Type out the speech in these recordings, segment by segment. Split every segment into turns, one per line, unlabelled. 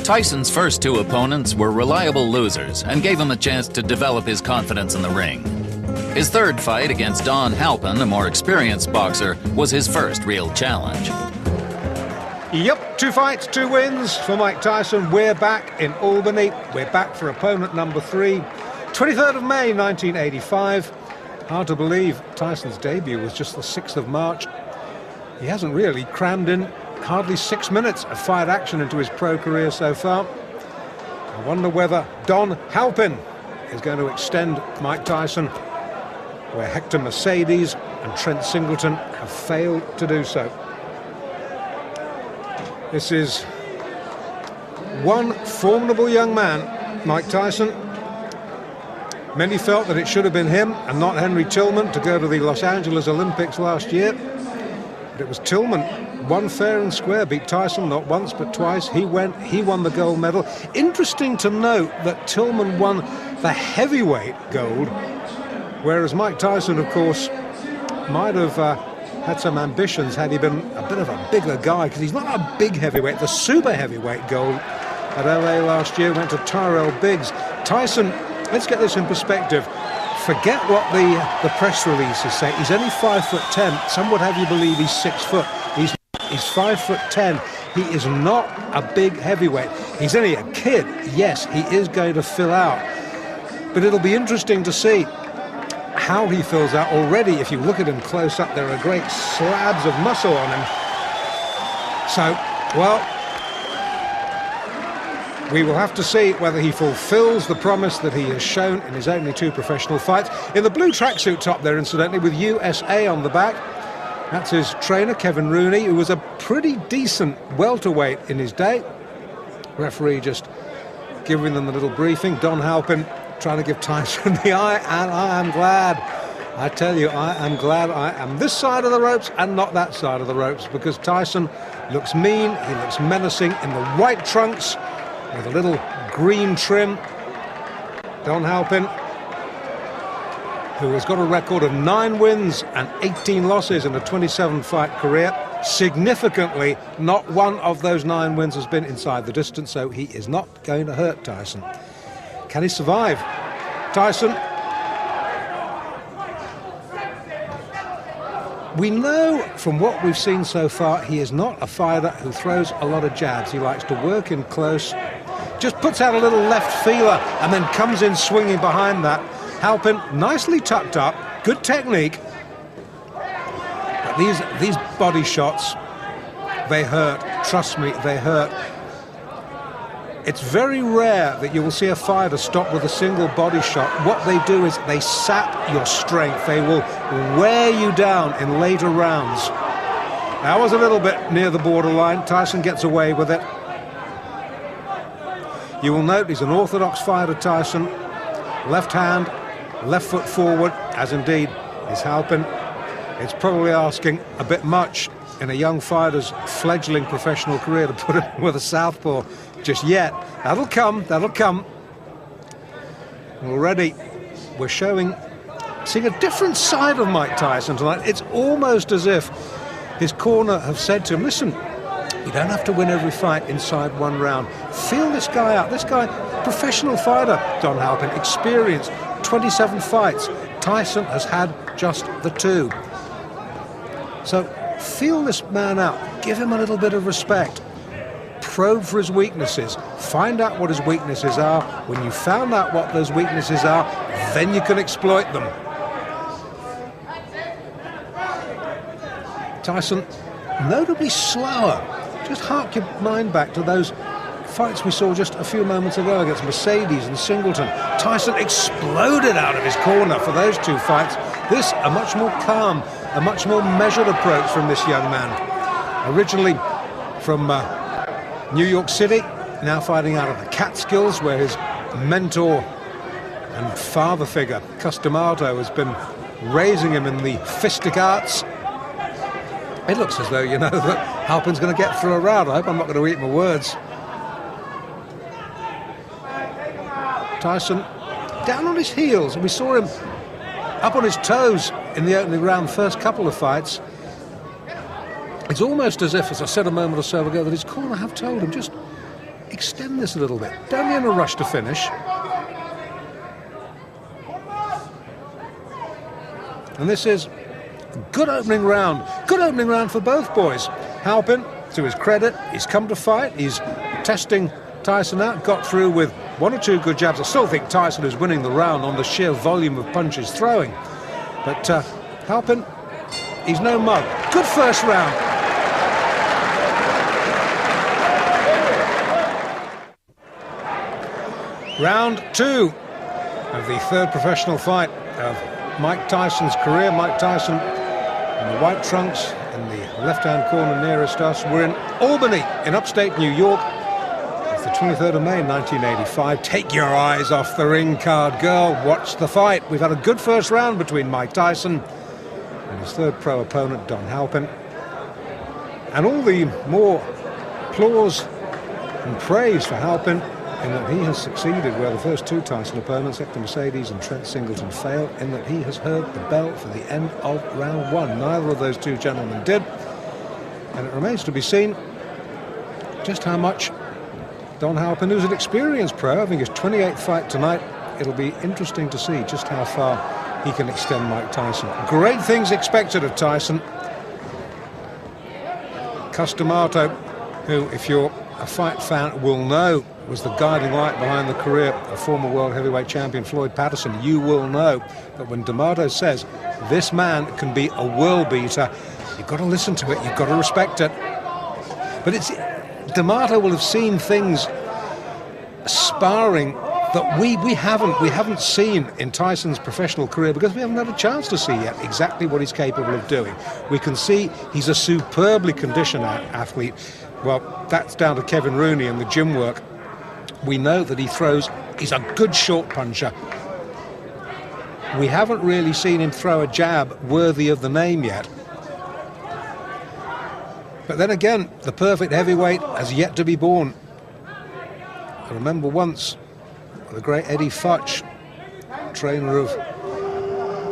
Tyson's first two opponents were reliable losers and gave him a chance to develop his confidence in the ring. His third fight against Don Halpin, a more experienced boxer, was his first real challenge.
Yep, 2 fights, 2 wins for Mike Tyson. We're back in Albany. We're back for opponent number 3. 23rd of May, 1985. Hard to believe Tyson's debut was just the 6th of March. He hasn't really crammed in hardly 6 minutes of fight action into his pro career so far. I wonder whether Don Halpin is going to extend Mike Tyson where Hector Mercedes and Trent Singleton have failed to do so. This is one formidable young man, Mike Tyson. Many felt that it should have been him and not Henry Tillman to go to the Los Angeles Olympics last year. But it was Tillman, won fair and square, beat Tyson not once but twice. He won the gold medal. Interesting to note that Tillman won the heavyweight gold, whereas Mike Tyson, of course, might have had some ambitions had he been a bit of a bigger guy, because he's not a big heavyweight. The super heavyweight gold at LA last year went to Tyrell Biggs. Tyson, let's get this in perspective. Forget what the press releases say. He's only 5'10". Some would have you believe he's 6 foot. He's 5'10". He is not a big heavyweight. He's only a kid. Yes, he is going to fill out. But it'll be interesting to see how he fills out. Already, if you look at him close up, there are great slabs of muscle on him. So, well, we will have to see whether he fulfills the promise that he has shown in his only 2 professional fights. In the blue tracksuit top there, incidentally, with USA on the back. That's his trainer, Kevin Rooney, who was a pretty decent welterweight in his day. Referee just giving them a little briefing. Don Halpin trying to give Tyson the eye, and I am glad. I tell you, I am glad I am this side of the ropes and not that side of the ropes, because Tyson looks mean, he looks menacing in the white trunks with a little green trim. Don Halpin, who has got a record of 9 wins and 18 losses in a 27-fight career. Significantly, not one of those 9 wins has been inside the distance, so he is not going to hurt Tyson. Can he survive? Tyson. We know from what we've seen so far, he is not a fighter who throws a lot of jabs. He likes to work in close, just puts out a little left feeler and then comes in swinging behind that. Halpin, nicely tucked up, good technique. But these body shots, they hurt. Trust me, they hurt. It's very rare that you will see a fighter stop with a single body shot. What they do is they sap your strength. They will wear you down in later rounds. That was a little bit near the borderline. Tyson gets away with it. You will note he's an orthodox fighter, Tyson. Left hand, left foot forward, as indeed is Halpin. It's probably asking a bit much in a young fighter's fledgling professional career to put him with a southpaw just yet. That'll come, that'll come. Already we're seeing a different side of Mike Tyson tonight. It's almost as if his corner have said to him, listen, you don't have to win every fight inside 1 round. Feel this guy out. This guy, professional fighter, Don Halpin, experienced 27 fights. Tyson has had just the 2. So feel this man out. Give him a little bit of respect. Probe for his weaknesses. Find out what his weaknesses are. When you found out what those weaknesses are, then you can exploit them. Tyson, notably slower. Just hark your mind back to those fights we saw just a few moments ago against Mercedes and Singleton. Tyson exploded out of his corner for those 2 fights. This, a much more calm, a much more measured approach from this young man. Originally from New York City, now fighting out of the Catskills, where his mentor and father figure, Customato, has been raising him in the fistic arts. It looks as though, you know, that Halpin's going to get through a round. I hope I'm not going to eat my words. Tyson down on his heels, and we saw him up on his toes in the opening round, first couple of fights. It's almost as if, as I said a moment or so ago, that his corner have told him, just extend this a little bit. Don't be in a rush to finish. And this is a good opening round. Good opening round for both boys. Halpin, to his credit, he's come to fight. He's testing Tyson out, got through with one or two good jabs. I still think Tyson is winning the round on the sheer volume of punches throwing. But Halpin, he's no mug. Good first round. Round 2 of the third professional fight of Mike Tyson's career. Mike Tyson in the white trunks in the left-hand corner nearest us. We're in Albany in upstate New York. It's the 23rd of May 1985. Take your eyes off the ring card, girl. Watch the fight. We've had a good first round between Mike Tyson and his third pro opponent, Don Halpin. And all the more applause and praise for Halpin in that he has succeeded where the first two Tyson opponents, Hector Mercedes and Trent Singleton, failed, in that he has heard the bell for the end of round 1. Neither of those two gentlemen did. And it remains to be seen just how much Don Halpin, who's an experienced pro, having his 28th fight tonight, it'll be interesting to see just how far he can extend Mike Tyson. Great things expected of Tyson. Cus D'Amato, who, if you're a fight fan, will know was the guiding light behind the career of former world heavyweight champion Floyd Patterson. You will know that when D'Amato says this man can be a world beater, you've got to listen to it, you've got to respect it. But it's D'Amato will have seen things sparring that we haven't seen in Tyson's professional career, because we haven't had a chance to see yet exactly what he's capable of doing. We can see he's a superbly conditioned athlete. Well, that's down to Kevin Rooney and the gym work. We know that he's a good short puncher. We haven't really seen him throw a jab worthy of the name yet. But then again, the perfect heavyweight has yet to be born. I remember once the great Eddie Futch, trainer of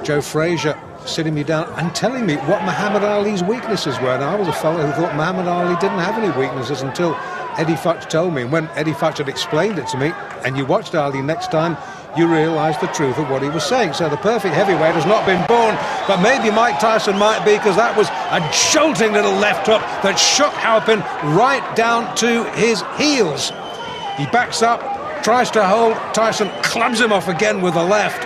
Joe Frazier, sitting me down and telling me what Muhammad Ali's weaknesses were. Now, I was a fellow who thought Muhammad Ali didn't have any weaknesses until Eddie Futch told me. And when Eddie Futch had explained it to me, and you watched Ali next time, you realised the truth of what he was saying. So the perfect heavyweight has not been born, but maybe Mike Tyson might be, because that was a jolting little left hook that shook Halpin right down to his heels. He backs up, tries to hold, Tyson clubs him off again with the left.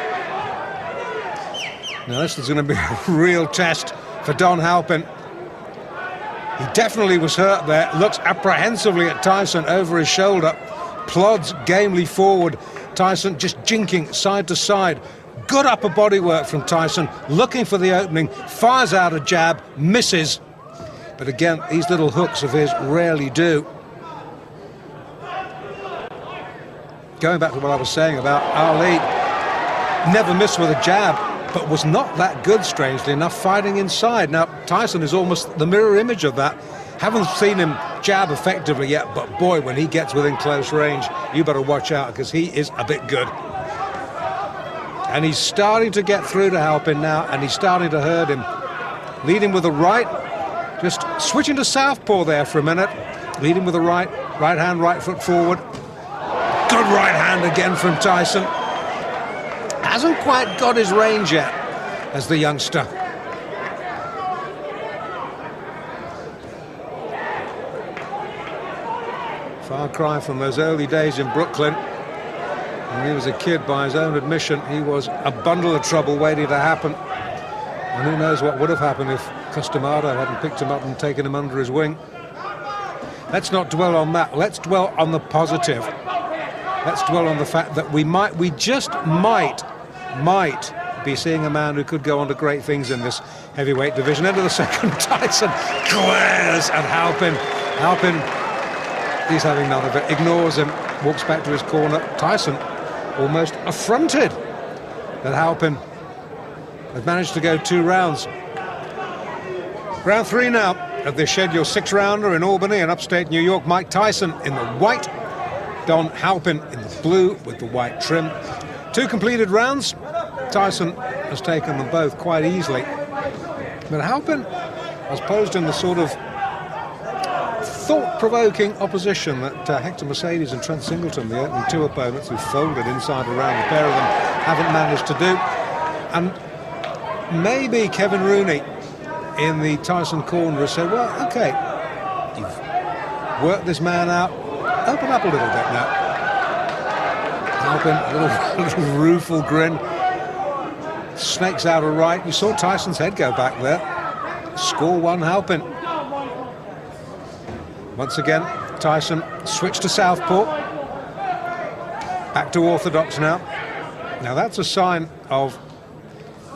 Now this is going to be a real test for Don Halpin. He definitely was hurt there, looks apprehensively at Tyson over his shoulder, plods gamely forward. Tyson just jinking side to side. Good upper body work from Tyson, looking for the opening, fires out a jab, misses. But again, these little hooks of his rarely do. Going back to what I was saying about Ali, never missed with a jab, but was not that good, strangely enough, fighting inside. Now, Tyson is almost the mirror image of that. Haven't seen him jab effectively yet, but boy, when he gets within close range, you better watch out, because he is a bit good. And he's starting to get through to Halpin now, and he's starting to hurt him. Leading with the right, just switching to southpaw there for a minute. Leading with the right hand, right foot forward. Good right hand again from Tyson. Hasn't quite got his range yet as the youngster. Far cry from those early days in Brooklyn. When he was a kid, by his own admission, he was a bundle of trouble waiting to happen. And who knows what would have happened if Cus D'Amato hadn't picked him up and taken him under his wing. Let's not dwell on that. Let's dwell on the positive. Let's dwell on the fact that we just might be seeing a man who could go on to great things in this heavyweight division. End of the second, Tyson glares at Halpin. Halpin, he's having none of it, ignores him, walks back to his corner. Tyson almost affronted that Halpin had managed to go 2 rounds. Round 3 now of the scheduled 6-rounder in Albany in upstate New York. Mike Tyson in the white, Don Halpin in the blue with the white trim. 2 completed rounds. Tyson has taken them both quite easily. But Halpin has posed in the sort of thought-provoking opposition that Hector Mercedes and Trent Singleton, the opening two opponents who folded inside and around, the pair of them haven't managed to do. And maybe Kevin Rooney in the Tyson corner has said, well, OK, you've worked this man out, open up a little bit now. Halpin, a little rueful grin, snakes out a right. You saw Tyson's head go back there. Score one, Halpin. Once again, Tyson switched to southpaw. Back to orthodox now. Now that's a sign of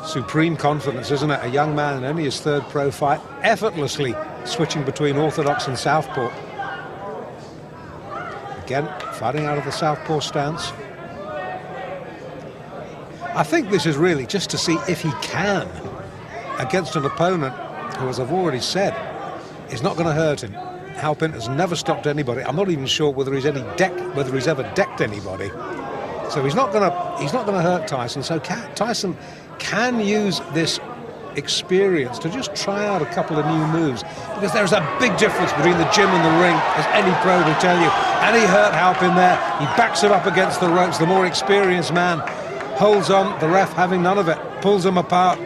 supreme confidence, isn't it? A young man in only his third pro fight, effortlessly switching between orthodox and southpaw. Again, fighting out of the southpaw stance. I think this is really just to see if he can, against an opponent who, as I've already said, is not going to hurt him. Halpin has never stopped anybody. I'm not even sure whether he's ever decked anybody. So he's not going to hurt Tyson. So Tyson can use this experience to just try out a couple of new moves, because there's a big difference between the gym and the ring, as any pro will tell you. And he hurt Halpin there. He backs him up against the ropes. The more experienced man holds on, the ref having none of it, pulls them apart.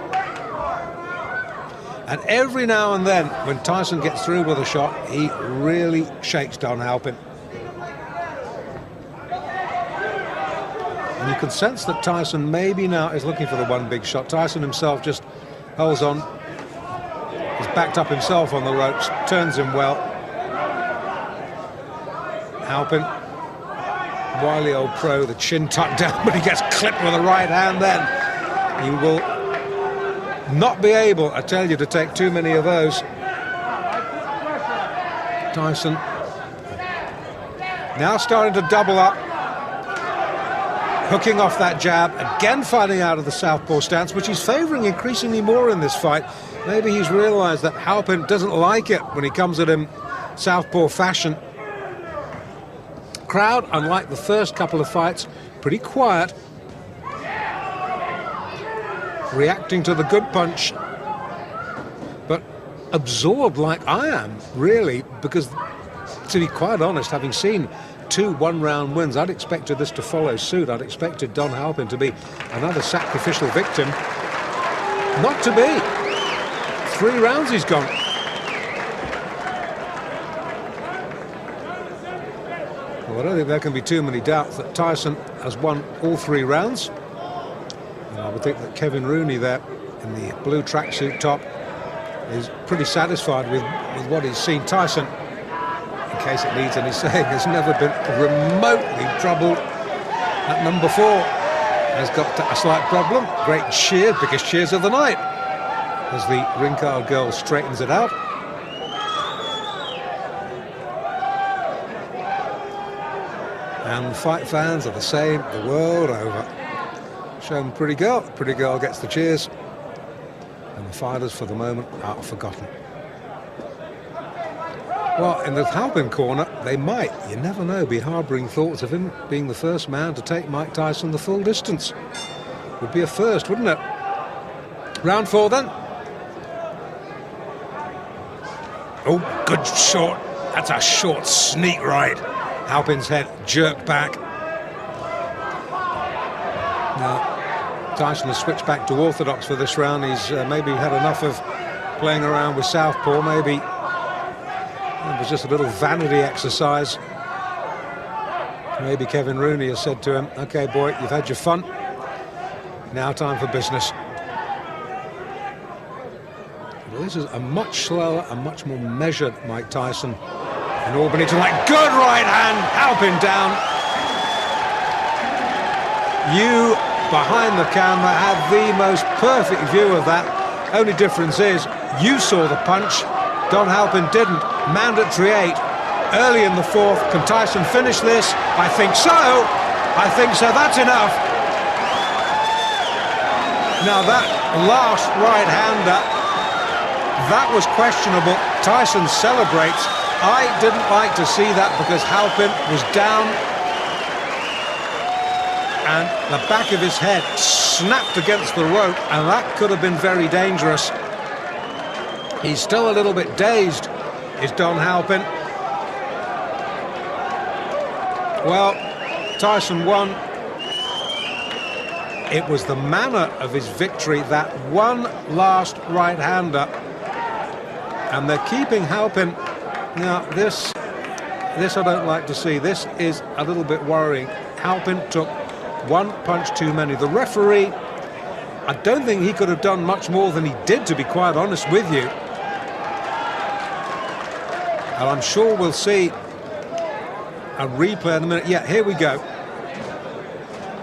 And every now and then, when Tyson gets through with a shot, he really shakes Don Halpin. And you can sense that Tyson maybe now is looking for the one big shot. Tyson himself just holds on. He's backed up himself on the ropes, turns him well. Halpin, wily old pro, the chin tucked down, but he gets clipped with a right hand then. He will not be able, I tell you, to take too many of those. Tyson now starting to double up, hooking off that jab, again fighting out of the southpaw stance, which he's favouring increasingly more in this fight. Maybe he's realised that Halpin doesn't like it when he comes at him southpaw fashion. Crowd, unlike the first couple of fights, pretty quiet, reacting to the good punch, but absorbed like I am, really, because, to be quite honest, having seen 2 one-round wins, I'd expected this to follow suit. I'd expected Don Halpin to be another sacrificial victim. Not to be. 3 rounds he's gone. Well, I don't think there can be too many doubts that Tyson has won all 3 rounds. And I would think that Kevin Rooney there in the blue tracksuit top is pretty satisfied with what he's seen. Tyson, in case it needs any saying, has never been remotely troubled at number 4. Has got a slight problem. Great cheer, biggest cheers of the night, as the ring card girl straightens it out. And fight fans are the same the world over. Show them Pretty Girl. Pretty Girl gets the cheers. And the fighters, for the moment, are forgotten. Well, in the Halpin corner, they might, you never know, be harbouring thoughts of him being the first man to take Mike Tyson the full distance. Would be a first, wouldn't it? Round 4 then. Oh, good short. That's a short sneak right. Halpin's head jerked back. Now, Tyson has switched back to orthodox for this round. He's maybe had enough of playing around with southpaw. Maybe it was just a little vanity exercise. Maybe Kevin Rooney has said to him, OK, boy, you've had your fun. Now time for business. Well, this is a much slower and much more measured Mike Tyson in Albany tonight. Good right hand, Halpin down. You, behind the camera, had the most perfect view of that. Only difference is you saw the punch, Don Halpin didn't. Mandatory 8 early in the 4th. Can Tyson finish this? I think so. I think so. That's enough. Now that last right-hander, that was questionable. Tyson celebrates. I didn't like to see that because Halpin was down and the back of his head snapped against the rope, and that could have been very dangerous. He's still a little bit dazed, is Don Halpin. Well, Tyson won. It was the manner of his victory, that one last right-hander. And they're keeping Halpin. Now, this I don't like to see. This is a little bit worrying. Halpin took one punch too many. The referee, I don't think he could have done much more than he did, to be quite honest with you. And I'm sure we'll see a replay in a minute. Yeah, here we go.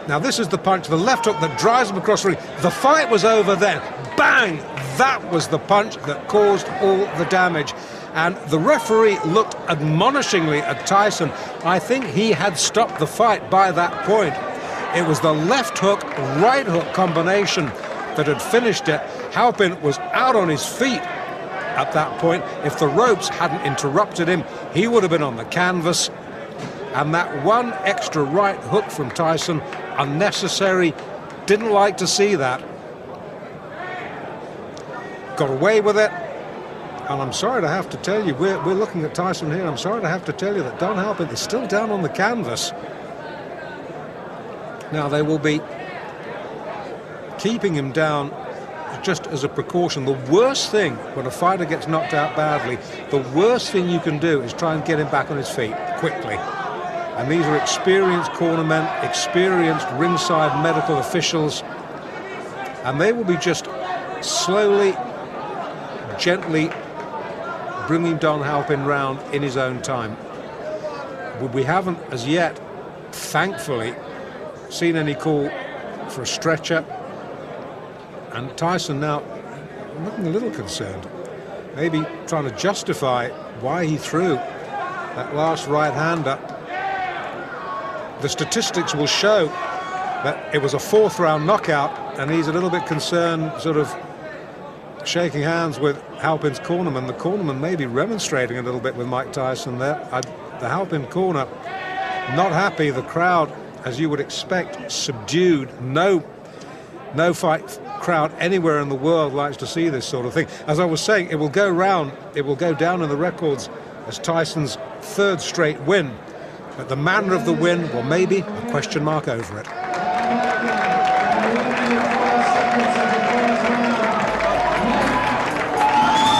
Now this is the punch, the left hook that drives him across the ring. The fight was over then. Bang! That was the punch that caused all the damage. And the referee looked admonishingly at Tyson. I think he had stopped the fight by that point. It was the left hook, right hook combination that had finished it. Halpin was out on his feet at that point. If the ropes hadn't interrupted him, he would have been on the canvas. And that one extra right hook from Tyson, unnecessary, didn't like to see that. Got away with it. And I'm sorry to have to tell you, we're looking at Tyson here, I'm sorry to have to tell you that Don Halpin is still down on the canvas. Now they will be keeping him down just as a precaution. The worst thing when a fighter gets knocked out badly, the worst thing you can do is try and get him back on his feet quickly. And these are experienced cornermen, experienced ringside medical officials, and they will be just slowly, gently bringing Don Halpin round in his own time. We haven't as yet, thankfully, seen any call for a stretcher. And Tyson now looking a little concerned, maybe trying to justify why he threw that last right-hander. The statistics will show that it was a fourth-round knockout, and he's a little bit concerned, sort of shaking hands with Halpin's cornerman. The cornerman may be remonstrating a little bit with Mike Tyson there. The Halpin corner not happy. The crowd, as you would expect, subdued. No fight crowd anywhere in the world likes to see this sort of thing. As I was saying, it will go round, it will go down in the records as Tyson's third straight win. But the manner of the win, well, maybe a question mark over it.